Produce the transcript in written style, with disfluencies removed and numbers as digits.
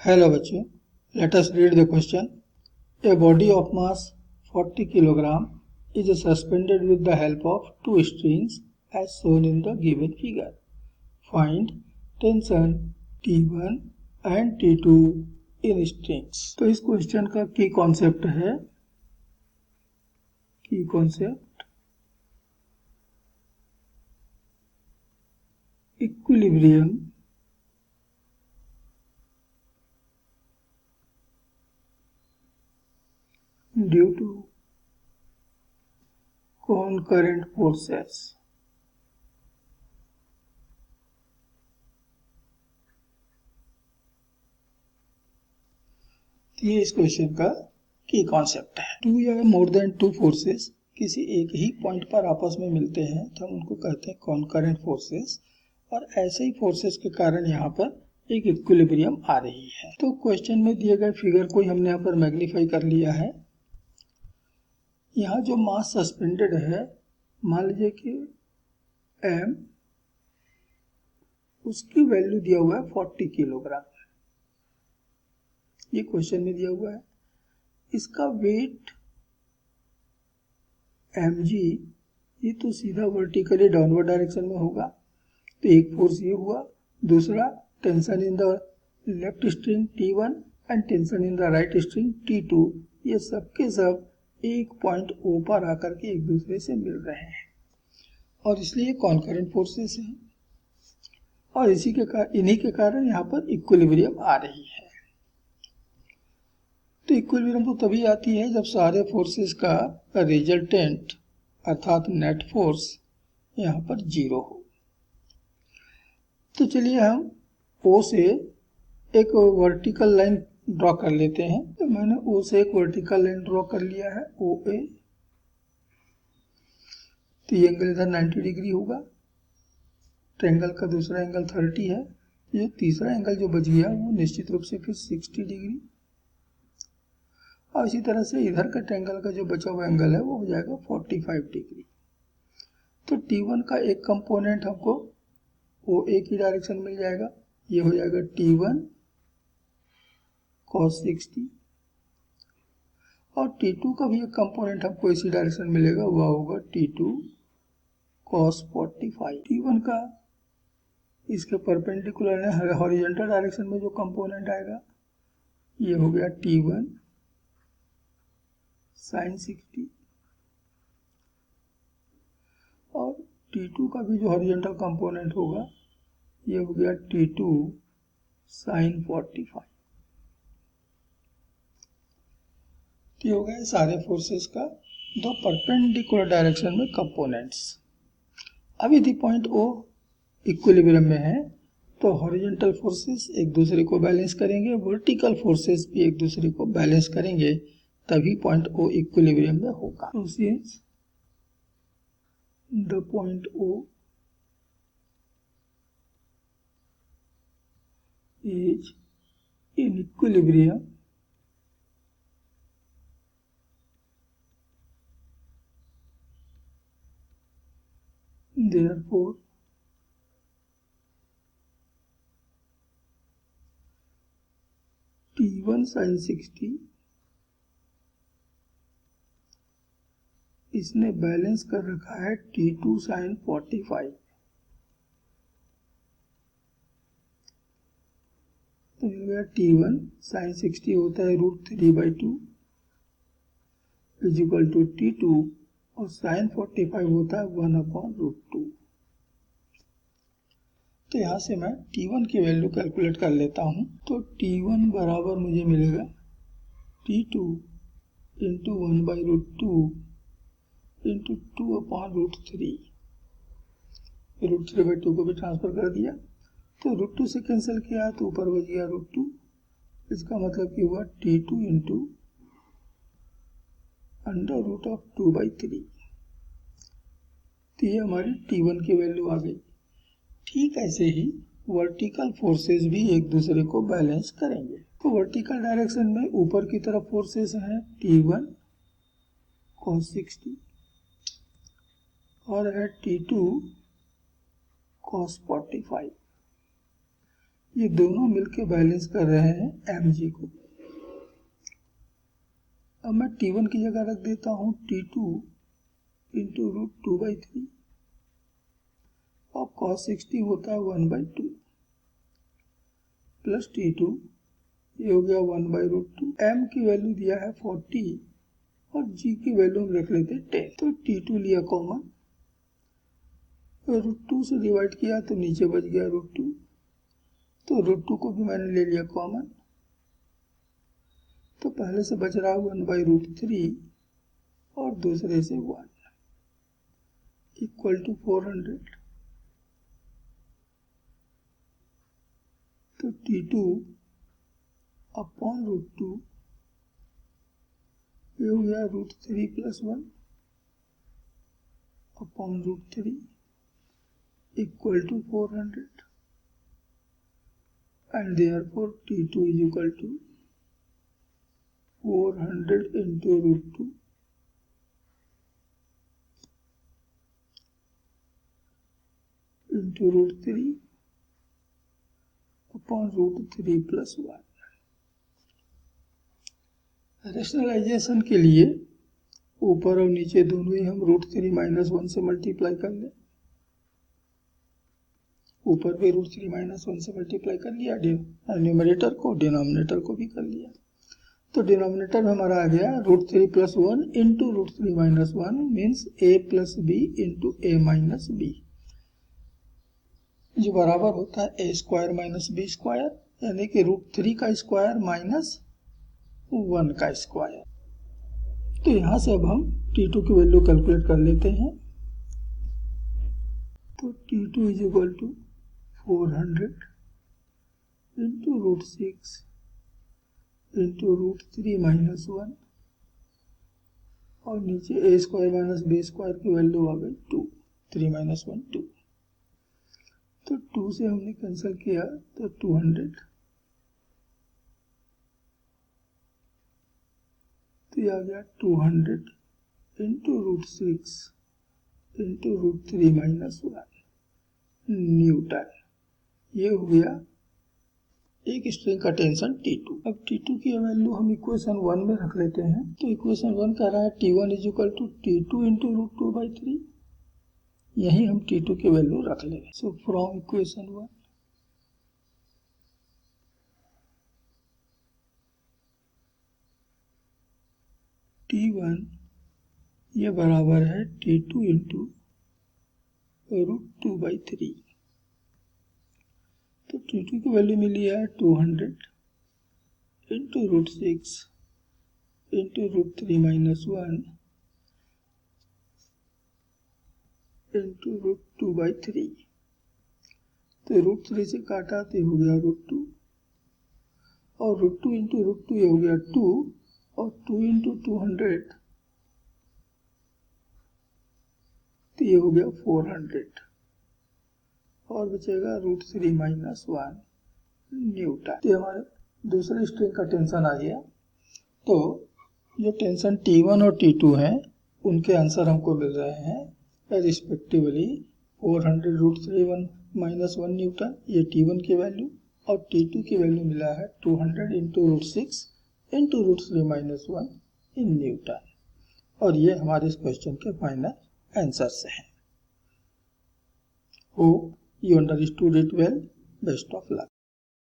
Hello बच्चों, let us read the question. A body of mass 40 kg is suspended with the help of two strings as shown in the given figure. Find tension T1 and T2 in strings. तो इस question का की concept है equilibrium due to concurrent forces. ये इस question का की concept है। टू या मोर देन टू फोर्सेस किसी एक ही पॉइंट पर आपस में मिलते हैं तो हम उनको कहते हैं कॉन्करेंट फोर्सेस, और ऐसे ही फोर्सेस के कारण यहाँ पर एक इक्विलिब्रियम आ रही है। तो क्वेश्चन में दिए गए फिगर को हमने यहाँ पर मैग्नीफाई कर लिया है। यहाँ जो मास सस्पेंडेड है, मान लीजिए कि m, उसकी वैल्यू दिया हुआ है 40 किलोग्राम। ये क्वेश्चन में दिया हुआ है। इसका वेट mg, ये तो सीधा वर्टिकली डाउनवर्ड डायरेक्शन में होगा। तो एक फोर्स ये हुआ, दूसरा tension in the left string T1 and tension in the right string T2, ये सब के सब एक पॉइंट O पर आकर के एक दूसरे से मिल रहे हैं और इसलिए कॉन्करेंट फोर्सेस हैं, और इन्हीं के कारण यहाँ पर इक्विलिब्रियम आ रही है। तो इक्विलिब्रियम तो तभी आती है जब सारे फोर्सेस का रिजल्टेंट अर्थात नेट फोर्स यहाँ पर जीरो हो। तो चलिए हम O से एक वर्टिकल लाइन ड्रॉ कर लेते हैं। तो मैंने O से एक वर्टिकल लाइन ड्रॉ कर लिया है OA। तो ये एंगल इधर 90 डिग्री होगा। ट्रायंगल का दूसरा एंगल 30 है। ये तीसरा एंगल जो बच गया वो निश्चित रूप से फिर 60 डिग्री, और इसी तरह से इधर का ट्रायंगल का जो बचा हुआ एंगल है वो हो जाएगा 45 डिग्री। तो T1 का एक कंपोनेंट हमको OA की डायरेक्शन मिल जाएगा, ये हो जाएगा T1 cos 60, और T2 का भी एक कंपोनेंट हमको इसी डायरेक्शन मिलेगा, वह होगा T2 cos 45। T1 का इसके परपेंडिकुलर है हॉरिजॉन्टल डायरेक्शन में जो कंपोनेंट आएगा ये हो गया T1 sin 60, और T2 का भी जो हॉरिजॉन्टल कंपोनेंट होगा ये हो गया T2 sin 45। ये हो गए सारे फोर्सेस का दो परपेंडिकुलर डायरेक्शन में कंपोनेंट्स। अब यदि पॉइंट O इक्विलिब्रियम में है तो हॉरिजॉन्टल फोर्सेस एक दूसरे को बैलेंस करेंगे, वर्टिकल फोर्सेस भी एक दूसरे को बैलेंस करेंगे, तभी पॉइंट O इक्विलिब्रियम में होगा। तो since the point O is in equilibrium, therefore T1 sin 60 इसने बैलेंस कर रखा है T2 sin 45। तो मिल गया T1 sin 60 होता है √3/2 इज इक्वल टू T2, और sin 45 होता है 1/√2। तो यहाँ से मैं T1 की वैल्यू कैलकुलेट कर लेता हूँ। तो T1 बराबर मुझे मिलेगा T2 इंटू 1/√2 इंटू 2/√3। √3/2 को भी ट्रांसफर कर दिया, तो √2 से कैंसिल किया तो ऊपर बच गया √2। इसका मतलब कि हुआ T2 इंटू √2/3। तो ये हमारी T1 की वैल्यू आ गई। ठीक ऐसे ही वर्टिकल फोर्सेस भी एक दूसरे को बैलेंस करेंगे। तो वर्टिकल डायरेक्शन में ऊपर की तरफ फोर्सेस हैं T1 cos 60 और है T2 cos 45। ये दोनों मिलके बैलेंस कर रहे हैं mg को। अब मैं T1 की जगह रख देता हूँ T2 इंटू √2/3 और cos 60 होता है 1/2 प्लस T2, ये हो गया 1/√2। m की वैल्यू दिया है 40 और g की वैल्यू हम रख लेते हैं 10। तो T2 लिया कॉमन, √2 से डिवाइड किया तो नीचे बच गया √2, तो √2 को भी मैंने ले लिया कॉमन, तो पहले से बच रहा है 1/√3 और दूसरे से 1 इक्वल टू 400। तो T2 अपॉन √2 ये हो गया √3 plus 1 upon √3 equal to 400 and therefore T2 is equal to 400 into √2 into √3 upon √3 plus 1। Rationalisation के लिए ऊपर और नीचे दोनों ही हम √3 माइनस 1 से मल्टीप्लाई कर लें। ऊपर भी √3 माइनस 1 से मल्टीप्लाई कर लिया, न्यूमरेटर को, डिनोमिनेटर को भी कर लिया। तो डिनोमिनेटर हमारा आ गया √3 plus 1 into √3 minus 1 means a plus B into a minus B, जो बराबर होता है a square minus B square, यानी कि √3 का स्क्वायर माइनस 1 का स्क्वायर। तो यहां से अब हम T2 की वैल्यू कैलकुलेट कर लेते हैं। तो T2 is equal to 400 into √6 into √3 minus 1 और नीचे a square minus B square की वैल्यू आ गई 2, 3 माइनस 1 2। तो 2 से हमने कैंसिल किया तो 200, तो ये आ गया 200 इंटू √6 इंटू √3 माइनस 1 न्यूटन। ये हो गया एक स्ट्रिंग का टेंशन T2। अब T2 की वैल्यू हम इक्वेशन 1 में रख लेते हैं। तो इक्वेशन 1 कह रहा है T1 is equal to T2 into √2/3, यही हम T2 की वैल्यू रख लेंगे। सो फ्रॉम इक्वेशन 1 T1 ये बराबर है T2 इंटू √2/3। तो T2 की वैल्यू मिली है 200 इंटू √6 इंटू √3 माइनस 1 इंटू √2/3। तो √3 से काटा तो हो गया √2 और √2 इंटू √2 ये हो गया 2 और 2 इंटू 200 तो ये हो गया 400 और बचेगा √3 माइनस 1 न्यूटन। तो हमारे दूसरे स्ट्रिंग का टेंशन आ गया। तो जो टेंशन T1 और T2 हैं उनके आंसर हमको मिल रहे हैं रिस्पेक्टिवली 400 √3 माइनस 1 न्यूटन, ये T1 की वैल्यू, और T2 की वैल्यू मिला है 200 into √6 into √3 minus 1 in newton. और ये हमारे इस क्वेश्चन के फाइनल आंसर्स हैं। Hope you understood it well. Best of luck.